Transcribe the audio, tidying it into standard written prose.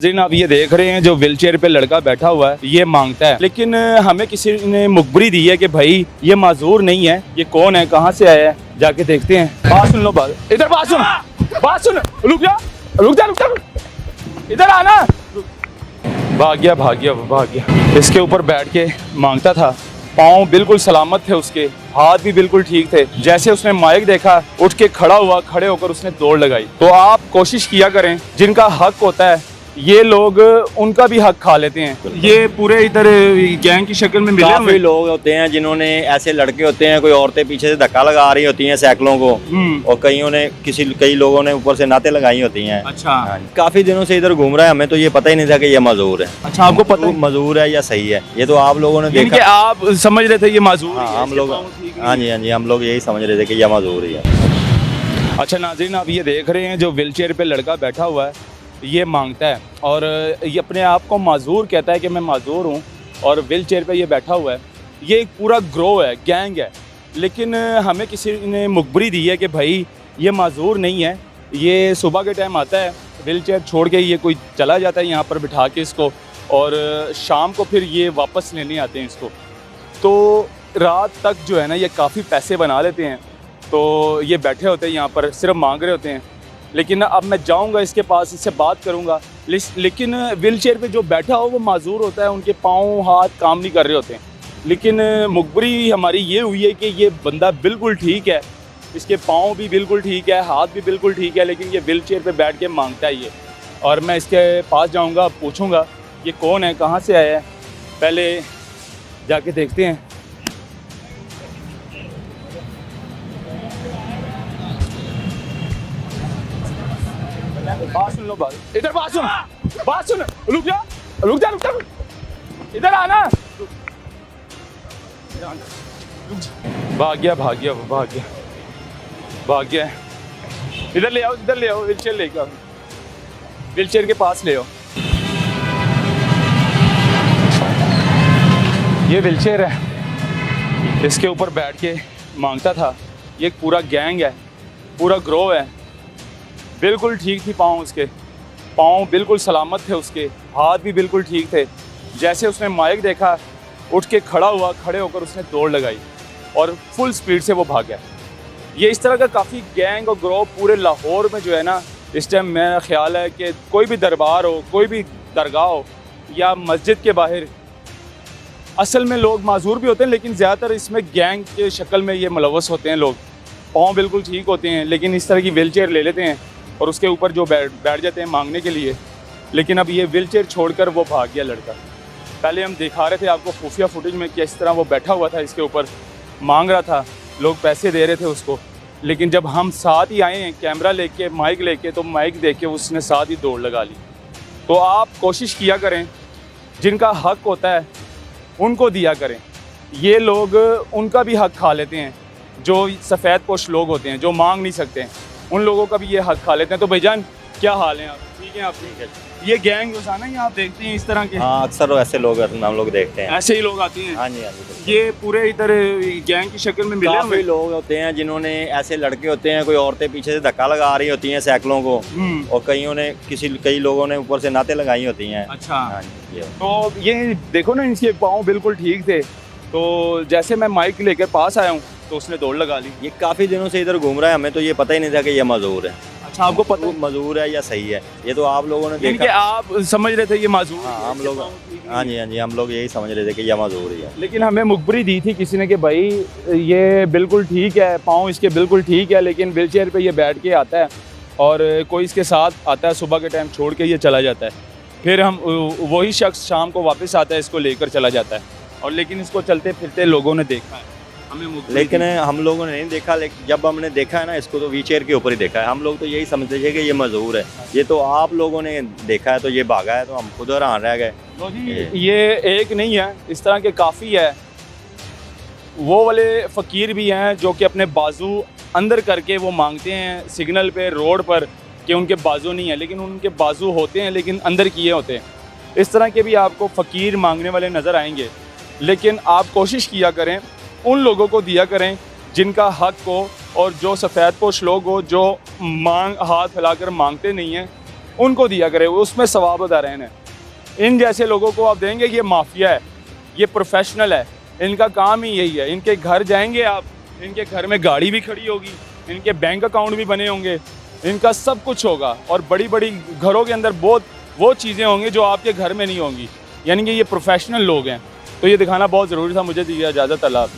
जिन आप ये देख रहे हैं जो व्हीलचेयर पे लड़का बैठा हुआ है ये मांगता है, लेकिन हमें किसी ने मुखबरी दी है कि भाई ये माजूर नहीं है। ये कौन है, कहाँ से आया है, जाके देखते हैं। बात सुन लो, बात इधर, बात सुन, रुक जा, इधर आना। भाग गया। इसके ऊपर बैठ के मांगता था। पाँव बिल्कुल सलामत थे, उसके हाथ भी बिल्कुल ठीक थे। जैसे उसने माइक देखा, उठ के खड़ा हुआ, खड़े होकर उसने दौड़ लगाई। तो आप कोशिश किया करें, जिनका हक होता है ये लोग उनका भी हक खा लेते हैं। ये पूरे इधर गैंग की शक्ल में मिले हुए काफी लोग होते हैं जिन्होंने, ऐसे लड़के होते हैं, कोई औरतें पीछे से धक्का लगा रही होती हैं सैकड़ों को, और कई लोगों ने ऊपर से नाते लगाई होती हैं। अच्छा, हाँ, काफी दिनों से इधर घूम रहा है, हमें तो ये पता ही नहीं था कि ये मजदूर है। अच्छा, आपको पता है? मजदूर है या सही है, ये तो आप लोगों ने यानी कि देखा। आप समझ रहे थे ये माजूर हाँ, है, हम लोग, हाँ जी, हम लोग यही समझ रहे थे कि ये मजदूर ही है। अच्छा नाज़रीन, आप ये देख रहे हैं जो व्हीलचेयर पे लड़का बैठा हुआ है ये मांगता है, और ये अपने आप को माजूर कहता है कि मैं माजूर हूँ, और व्हीलचेयर पे ये बैठा हुआ है। ये एक पूरा ग्रोह है, गैंग है, लेकिन हमें किसी ने मुखबरी दी है कि भाई ये माजूर नहीं है। ये सुबह के टाइम आता है, व्हीलचेयर छोड़ के ये कोई चला जाता है यहाँ पर बिठा के इसको, और शाम को फिर ये वापस लेने आते हैं इसको। तो रात तक जो है ना ये काफ़ी पैसे बना लेते हैं। तो ये बैठे होते हैं यहाँ पर, सिर्फ मांग रहे होते हैं। लेकिन अब मैं जाऊंगा इसके पास, इससे बात करूंगा, लेकिन व्हीलचेयर पे जो बैठा हो वो माजूर होता है, उनके पाँव हाथ काम नहीं कर रहे होते हैं। लेकिन मुखबरी हमारी ये हुई है कि ये बंदा बिल्कुल ठीक है, इसके पाँव भी बिल्कुल ठीक है, हाथ भी बिल्कुल ठीक है, लेकिन ये व्हीलचेयर पे बैठ के मांगता है ये। और मैं इसके पास जाऊँगा, पूछूँगा ये कौन है, कहाँ से आया है, पहले जाके देखते हैं। बात सुन लो, इधर बात सुन, रुक जा, इधर आना। भाग गया। इधर ले आओ, व्हीलचेयर लेकर आओ, व्हीलचेयर के पास ले आओ। ये व्हीलचेयर है, इसके ऊपर बैठ के मांगता था। ये एक पूरा गैंग है, पूरा ग्रोह है। बिल्कुल ठीक थी पाँव, उसके पाँव बिल्कुल सलामत थे, उसके हाथ भी बिल्कुल ठीक थे। जैसे उसने माइक देखा, उठ के खड़ा हुआ, खड़े होकर उसने दौड़ लगाई और फुल स्पीड से वो भाग गया। ये इस तरह का काफ़ी गैंग और ग्रोह पूरे लाहौर में जो है ना, इस टाइम मेरा ख्याल है कि कोई भी दरबार हो, कोई भी दरगाह हो या मस्जिद के बाहर, असल में लोग माजूर भी होते हैं, लेकिन ज़्यादातर इसमें गैंग के शक्ल में ये मुलव्वस होते हैं लोग। पाँव बिल्कुल ठीक होते हैं, लेकिन इस तरह की व्हीलचेयर ले लेते हैं और उसके ऊपर जो बैठ जाते हैं मांगने के लिए। लेकिन अब ये व्हीलचेयर छोड़कर वो भाग गया लड़का। पहले हम दिखा रहे थे आपको खुफिया फुटेज में कि इस तरह वो बैठा हुआ था, इसके ऊपर मांग रहा था, लोग पैसे दे रहे थे उसको। लेकिन जब हम साथ ही आए हैं कैमरा लेके, माइक लेके, तो माइक देख के उसने साथ ही दौड़ लगा ली। तो आप कोशिश किया करें, जिनका हक होता है उनको दिया करें। ये लोग उनका भी हक खा लेते हैं, जो सफ़ेद पोश लोग होते हैं, जो मांग नहीं सकते हैं, उन लोगों का भी ये हक खा लेते हैं। तो भाईजान क्या हाल है आप? ठीक है आप? ठीक है। ये गैंग रोजाना ही आप देखते हैं इस तरह के? हाँ, अक्सर ऐसे लोग हम लोग देखते हैं। ऐसे ही लोग आते हैं? हाँ जी। ये पूरे इधर गैंग की शक्ल में मिले हुए काफी लोग होते हैं जिन्होंने, ऐसे लड़के होते हैं, कोई औरतें पीछे से धक्का लगा रही होती हैं सैकड़ों को, और कई लोगों ने ऊपर से नाते लगाई होती हैं। अच्छा, हाँ जी। तो ये देखो ना, इसके पाँव बिल्कुल ठीक थे। तो जैसे मैं माइक लेकर पास आया हूँ तो उसने दौड़ लगा ली। ये काफी दिनों से इधर घूम रहा है, हमें तो ये पता ही नहीं था कि ये मजदूर है। अच्छा, आपको पता है? मजदूर है या सही है, ये तो आप लोगों ने यानी कि देखा। आप समझ रहे थे ये माजूर? हाँ, हम लोग, हाँ जी, हम लोग यही समझ रहे थे कि ये मजदूर ही है। लेकिन हमें मुखबरी दी थी किसी ने कि भाई ये बिल्कुल ठीक है, पाँव इसके बिल्कुल ठीक है, लेकिन व्हीलचेयर पे ये बैठ के आता है और कोई इसके साथ आता है, सुबह के टाइम छोड़ के ये चला जाता है। फिर हम वही शख्स शाम को वापस आता है, इसको लेकर चला जाता है। और लेकिन इसको चलते फिरते लोगों ने देखा है, लेकिन हम लोगों ने नहीं देखा। लेकिन जब हमने देखा है ना इसको, तो व्हीलचेयर के ऊपर ही देखा है। हम लोग तो यही समझते थे कि ये मजदूर है। ये तो आप लोगों ने देखा है तो ये भागा है, तो हम खुद हैरान रह गए। तो जी ये एक नहीं है, इस तरह के काफ़ी है। वो वाले फ़कीर भी हैं जो कि अपने बाजू अंदर करके वो मांगते हैं सिग्नल पे, रोड पर, कि उनके बाजू नहीं है, लेकिन उनके बाजू होते हैं, लेकिन अंदर किए होते हैं। इस तरह के भी आपको फ़कीर मांगने वाले नज़र आएंगे। लेकिन आप कोशिश किया करें, उन लोगों को दिया करें जिनका हक हो, और जो सफ़ेद पोश लोग हो, जो हाथ फैलाकर मांगते नहीं हैं, उनको दिया करें, उसमें सवाब अदा रहना है। इन जैसे लोगों को आप देंगे, ये माफिया है, ये प्रोफेशनल है, इनका काम ही यही है। इनके घर जाएंगे आप, इनके घर में गाड़ी भी खड़ी होगी, इनके बैंक अकाउंट भी बने होंगे, इनका सब कुछ होगा, और बड़ी बड़ी घरों के अंदर बहुत वो चीज़ें होंगी जो आपके घर में नहीं होंगी। यानी कि ये प्रोफेशनल लोग हैं। तो ये दिखाना बहुत ज़रूरी था। मुझे दिया इजाज़त, अल्लाह हाफ़िज़।